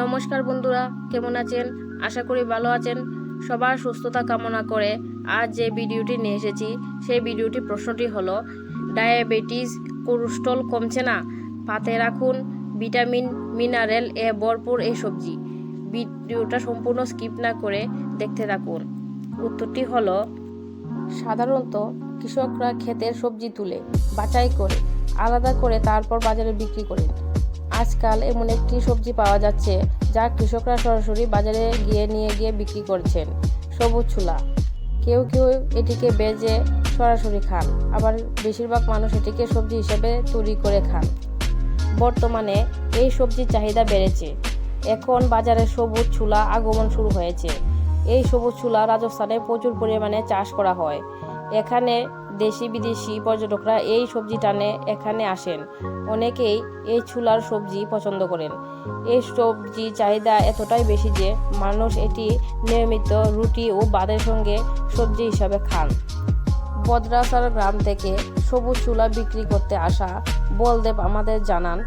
নমস্কার বন্ধুরা, কেমন আছেন? আশা করি ভালো আছেন। সবার সুস্থতা কামনা করে আজ যে ভিডিওটি নিয়ে এসেছি সেই ভিডিওটি প্রশ্নটি হলো, ডায়াবেটিস কোলেস্ট্রল কমছে না, পাতে রাখুন ভিটামিন মিনারেল এ ভরপুর এই সবজি। ভিডিওটা সম্পূর্ণ স্কিপ না করে দেখতে থাকুন। উত্তরটি হলো, সাধারণত কৃষকরা ক্ষেতের সবজি তুলে বাছাই করে আলাদা করে তারপর বাজারে বিক্রি করেন। আজকাল এমন একটি সবজি পাওয়া যাচ্ছে যা কৃষকরা সরাসরি বাজারে নিয়ে গিয়ে বিক্রি করছেন, সবুজ ছোলা। কেউ কেউ এটিকে ভেজে সরাসরি খান, আবার বেশিরভাগ মানুষ এটিকে সবজি হিসেবে তৈরি করে খান। বর্তমানে এই সবজির চাহিদা বেড়েছে। এখন বাজারে সবুজ ছোলা আগমন শুরু হয়েছে। এই সবুজ ছোলা রাজস্থানে প্রচুর পরিমাণে চাষ করা হয়। এখানে দেশি বিদেশি পর্যটকরা এই সবজি টানে এখানে আসেন। অনেকেই এই ছোলার সবজি পছন্দ করেন। এই সবজি চাহিদা এতটাই বেশি যে মানুষ এটি নিয়মিত রুটি ও ভাতের সঙ্গে সবজি হিসাবে খান। বদ্রাসার গ্রাম থেকে সবুজ ছোলা বিক্রি করতে আসা বলদেব আমাদের জানান,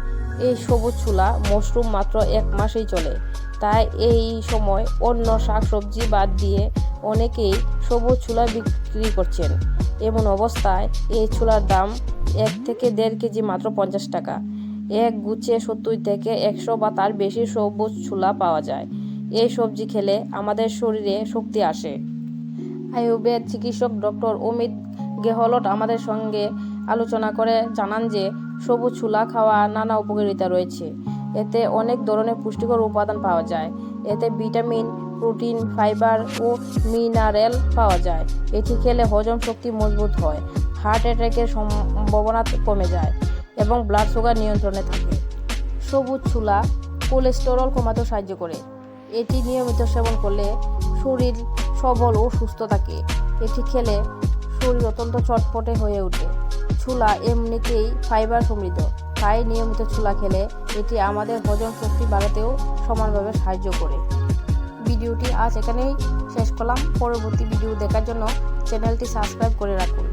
এই সবুজ ছোলা মশরুম মাত্র 1 মাসেই চলে। তাই এই সময় অন্য শাক সবজি বাদ দিয়ে অনেকেই সবুজ ছোলা বিক্রি করছেন। এমন অবস্থায় এই ছোলার দাম 1 থেকে 1.5 কেজি মাত্র 50 টাকা। এক গুচ্ছে 70 থেকে 100 বা তার বেশি সবুজ ছোলা পাওয়া যায়। এই সবজি খেলে আমাদের শরীরে শক্তি আসে। আয়ুর্বেদ চিকিৎসক ডক্টর অমিত গেহলট আমাদের সঙ্গে আলোচনা করে জানান যে সবুজ ছোলা খাওয়া নানা উপকারিতা রয়েছে। এতে অনেক ধরনের পুষ্টিকর উপাদান পাওয়া যায়। এতে ভিটামিন, প্রোটিন, ফাইবার ও মিনারেল পাওয়া যায়। এটি খেলে হজম শক্তি মজবুত হয়, হার্ট অ্যাটাকের সম্ভাবনা কমে যায় এবং ব্লাড সুগার নিয়ন্ত্রণে থাকে। সবুজ ছোলা কোলেস্টেরল কমাতে সাহায্য করে। এটি নিয়মিত সেবন করলে শরীর সবল ও সুস্থ থাকে। এটি খেলে শরীর অত্যন্ত চটপটে হয়ে ওঠে। ছোলা এমনিতেই ফাইবার সমৃদ্ধ, তাই নিয়মিত ছোলা খেলে এটি আমাদের হজম শক্তি বাড়াতেও সমানভাবে সাহায্য করে। ভিডিওটি আজ এখানেই শেষ করলাম। পরবর্তী ভিডিও দেখার জন্য চ্যানেলটি সাবস্ক্রাইব করে রাখুন।